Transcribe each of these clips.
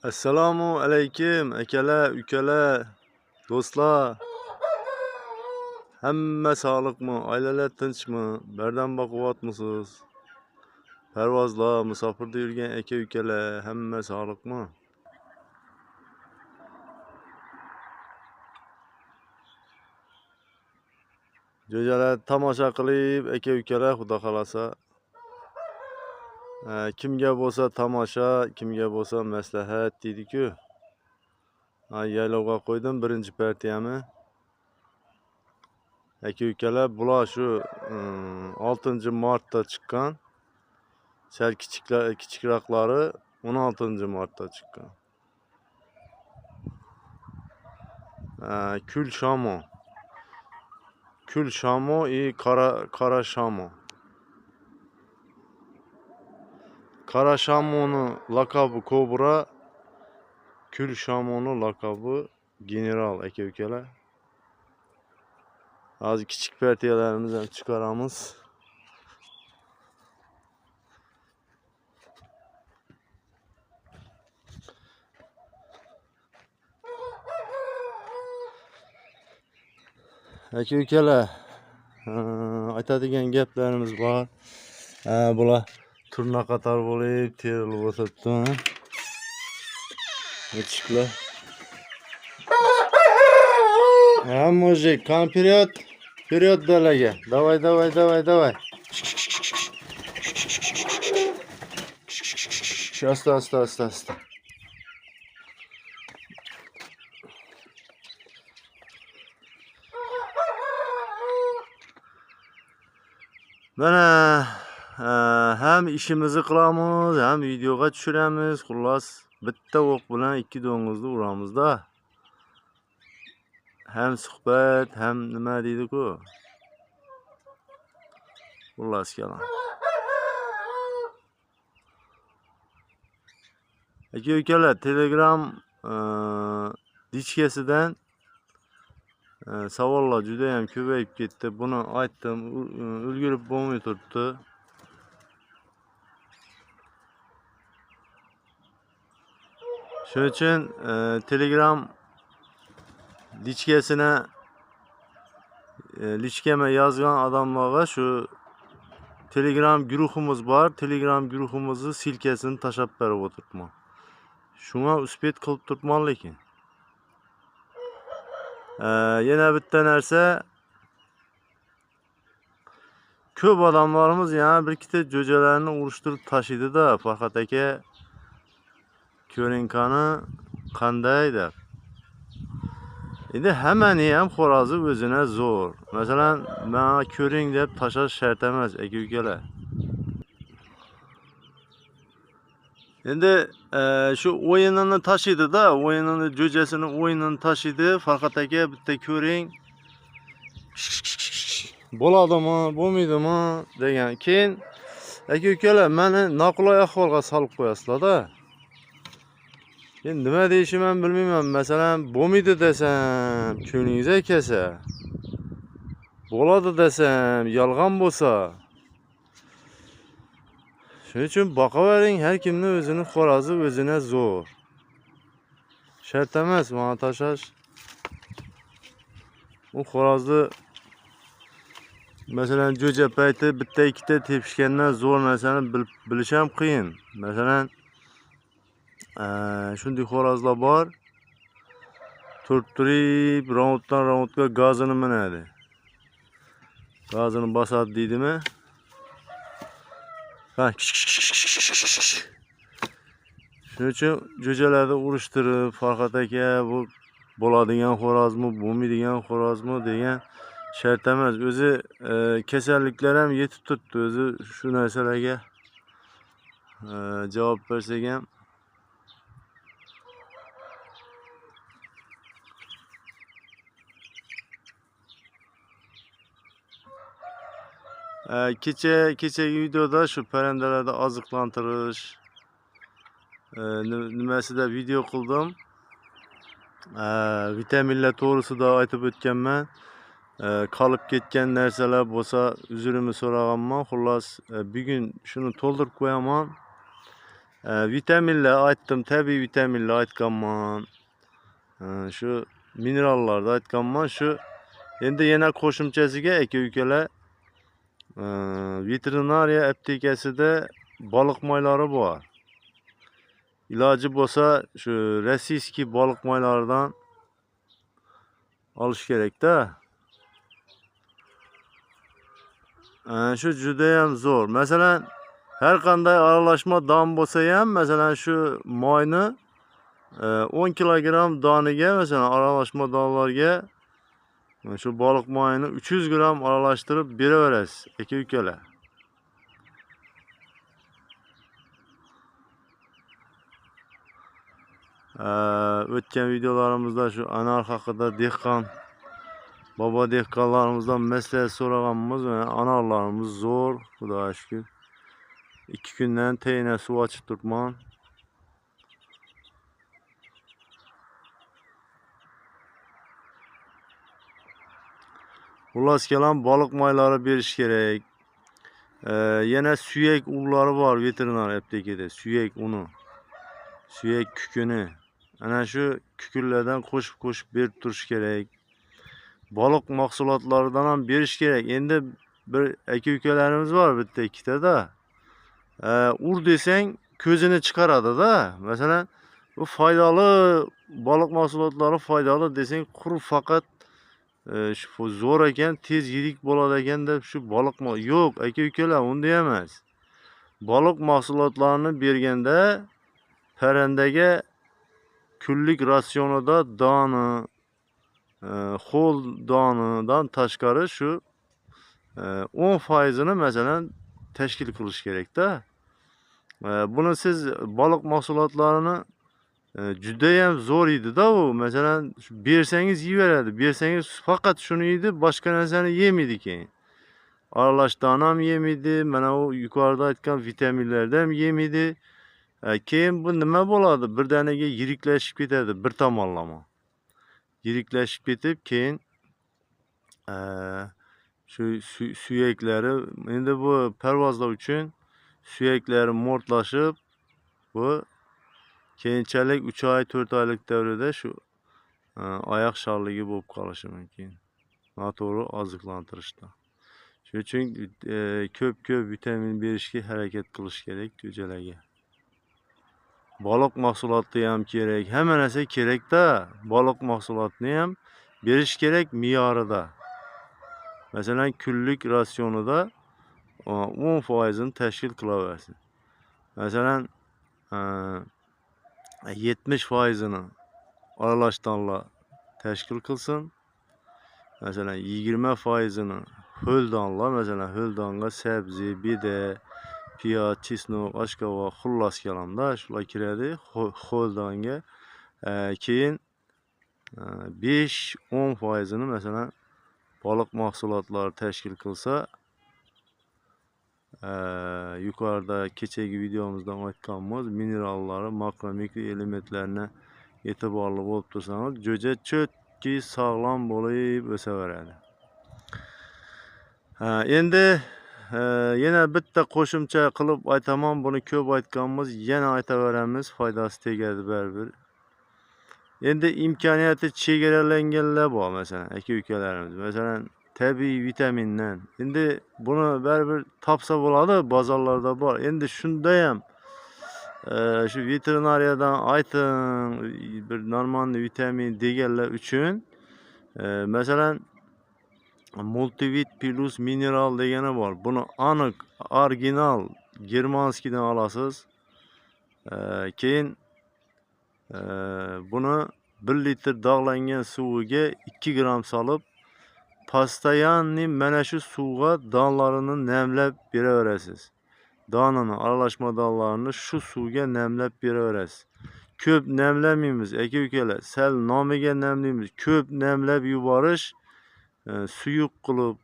Assalomu alaykum akalar, ukalar, do'stlar. Hamma sog'liqmi? Oilalar tinchmi? Bardam boqyapmisiz? Parvozlar, musofirda yurgan aka-ukalar, hamma sog'liqmi? Jo'jalar tomosha qilib, aka-ukalar, xudo xolasa. Kimga bo'lsa tomosha, kimga bo'lsa maslahat deydi-ku. Yaylovga qo'ydim birinchi partiyani. Aka-ukalar, bular shu 6-martda chiqqan. Sal kichikroqlari 16-martda chiqqan. Kul Shamo. Kul Shamo и Qora Shamo. Qora Shamoni laqabi Kobra, Kul Shamoni laqabi General aka-ukalar. Hozir kichik partiyalarimizni ham chiqaramiz. Aka-ukalar, aytadigan gaplarimiz bor. Bular turna qator bo'lib terilib o'tibdi. Ochiklar. Mujik, вперед, вперед dalaga. Давай. Asta. Mana ham ishimizni qilamiz, ham videoga tushiramiz. Xullas, bitta o'q bilan ikki do'ngizni uramizda. Hem suhbat, hem nima deydi-ku. Xullas kalam. Aka-ukalar, Telegram dichkasidan savollar juda ham ko'payib ketdi. Buni aytdim, ulgurib bo'lmay turibdi. Shuning uchun Telegram dichkasini lichkama yozgan odamlarga shu Telegram guruhimiz bor. Telegram guruhimizni silkasini tashlab berib o'tiribman. Shunga uspet qilib turibman lekin. Yana bitta narsa, ko'p odamlarimiz yana bir ikkita jo'jalarni urishtirib tashiydi-da, Farhod aka. Ko'rinkani qanday deb. Endi hammani ham xo'rozi o'zine zo'r. Masalan, men ko'ring deb tashlash shart emas, aka-ukalar. Endi shu o'yinini tashiydi-da, o'yinini jo'jasini o'yinini tashiydi. Farhod aka, bitta ko'ring. Bo'ladimi, bo'lmaydimi degan. Keyin aka-ukalar, meni noqulay ahvolga solib qo'yasizlar-da. Endi nima deyishimni ham bilmayman. Masalan, bo'lmaydi desam, ko'nglingiz kelsa. Bo'ladi desam, yolg'on bo'lsa. Shuning uchun boqavering, har kimning o'zini xo'rozi o'zine zo'r. Shart emas mana tashlash. U xo'rozni masalan jo'ja payti bitta ikkita tepishgandan zo'r narsani bilish ham qiyin. Masalan, shunday xo'rozlar bor. Turib raunddan raundga gazini minadi. Gazini bosadi deydimi? Shuning uchun jo'jalarni urishtirib, Farhod aka, bu bo'ladigan xo'rozmi, bo'lmaydigan xo'rozmi degan shart emas. O'zi kasalliklar ham yetib turibdi. O'zi shu narsalarga javob bersak ham. Kechagi videoda shu parandalarda oziqlantirish nimasida video qildim. Vitaminlar to'g'risida aytib o'tganman. Qolib ketgan narsalar bo'lsa, uzrimni so'raganman. Xullas, bugun shuni to'ldirib qo'yaman. Vitaminlar aytdim, tabiiy vitaminlar aytganman. Shu minerallarni aytganman. Shu endi yana qo'shimchasiga aka-ukalar veterinariya aptekasida baliq moylari bor. İlacı bo'lsa shu rossiyskiy baliq moylaridan olish kerakda. Shu juda ham zo'r. Masalan, har qanday aralashma don bo'lsa ham, masalan shu moyni 10 kilogram doniga, masalan aralashma donlarga shu baliq moyini 300 gram aralashtirib beraverasiz aka-ukalar. O'tgan videolarimizda shu anar haqida dehqon baba dehqonlarimizdan maslahat so'raganmiz. Anarlarimiz zo'r, xudoga shukr. 2 kundan tayina suv ochib turibman. Xullas kelam baliq moylari berish kerak. Yana suyak unlari bor veterinar aptekada. Suyak uni, suyak kukuni. Ana shu kukunlardan qo'shib berib turish kerak. Baliq mahsulotlaridan ham berish kerak. Endi bir aka-ukalarimiz bor, bitta ikkitada. Ur desang ko'zini chiqaradi-da. Masalan, bu foydali baliq mahsulotlari foydali desang, quruq faqat shu zo'r ekan, tez yirik bo'ladi ekan deb shu baliq yo'q aka-ukalar, unda emas. Baliq mahsulotlarini berganda parandaga kunlik ratsionida doni, xo'l donidan tashqari shu 10% ni masalan tashkil qilish kerakda. Buni siz baliq mahsulotlarini juda ham zo'r yeydi-da u. Masalan, bersangiz yeyveradi. Bersangiz faqat shuni yeydi, boshqa narsani yemaydi keyin. Aralashdan ham yemaydi, mana u yuqorida aytgan vitaminlardan ham yemaydi. Keyin bu nima bo'ladi? Birdaniga yiriklashib ketadi bir tomonlama. Yiriklashib ketib, keyin shu suyaklari, endi bu parvozlar uchun suyaklari mo'rtlashib, bu keyinchalik 3 oy 4 oylik davrada shu oyoq sharligi bo'lib qolishi mumkin. Noto'g'ri oziqlantirishda. Shuning uchun ko'p vitamin berishga harakat qilish kerak jo'jalarga. Baliq mahsuloti ham kerak, hamma narsa kerakda. Baliq mahsulotini ham berish kerak me'yorida. Masalan, kunlik ratsionida 10% ni tashkil qilaversin. Masalan, 70% ni aralashdanlar tashkil qilsin. Masalan, 20% ni ho'l donlar, masalan, ho'l donga sabzi, beda, piyaz, chesnok, oshqovoq, xullas kalamda shular kiradi ho'l donga. Keyin 5-10% ni masalan baliq mahsulotlari tashkil qilsa, yuqorida kechagi videomizdan aytganmiz, minerallari, makro mikro elementlarni e'tiborli bo'lib tursangiz, jo'ja cho'tki sog'lom bo'lib o'saveradi. Endi yana bitta qo'shimcha qilib aytaman, buni ko'p aytganmiz, yana aytaveramiz, foydasi tegadi baribir. Endi imkoniyati chegaralanganlar bor, masalan, aka-ukalarimiz. Masalan, tabiiy vitamindan. Endi buni baribir topsa bo'ladi, bozorlarda bor. Endi shunda ham shu veterinariyadan ayting, bir normal vitamin deganlar uchun masalan Multivit Plus mineral degani bor. Buni aniq original germanskiydan olasiz. Keyin buni 1 litr dog'langan suviga 2 gram solib, постоянный mana shu suvga donlarini namlab beraverasiz. Donini, aralashma donlarini shu suvga namlab beraverasiz. Ko'p namlamaymiz aka-ukalar, sal nomiga namlaymiz. Ko'p namlab yuborish, suyuq qilib,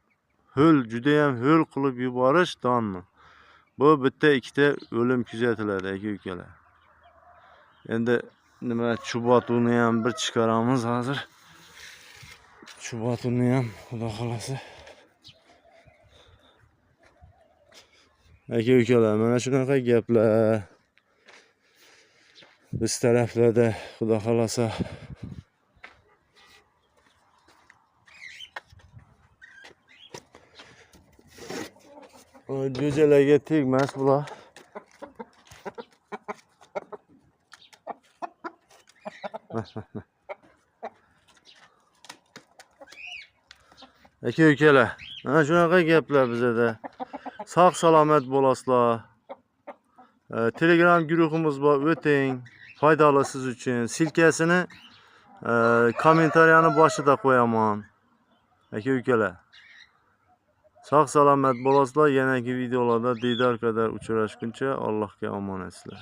juda ham ho'l qilib yuborish donni. Bu bitta ikkita o'lim kuzatiladi aka-ukalar. Endi nima chubotuni ham bir chiqaramiz hozir. Chubotuni ham xudo xolasa. Aka-ukalar, mana shunaqa gaplar. Biz taraflarda Xudo xolasa jo'jalarga tegmas bular. Aka-ukalar, mana shunaqa gaplar bizada. Sog' salomat bo'lasizlar. Telegram guruhimiz bor, o'ting. Foydali siz uchun. Silkasini kommentariyani boshida qo'yaman. Aka-ukalar. Sog' salomat bo'lasizlar. Yanagi videolarda diydor qadar uchrashguncha Allohga omonat sizlar.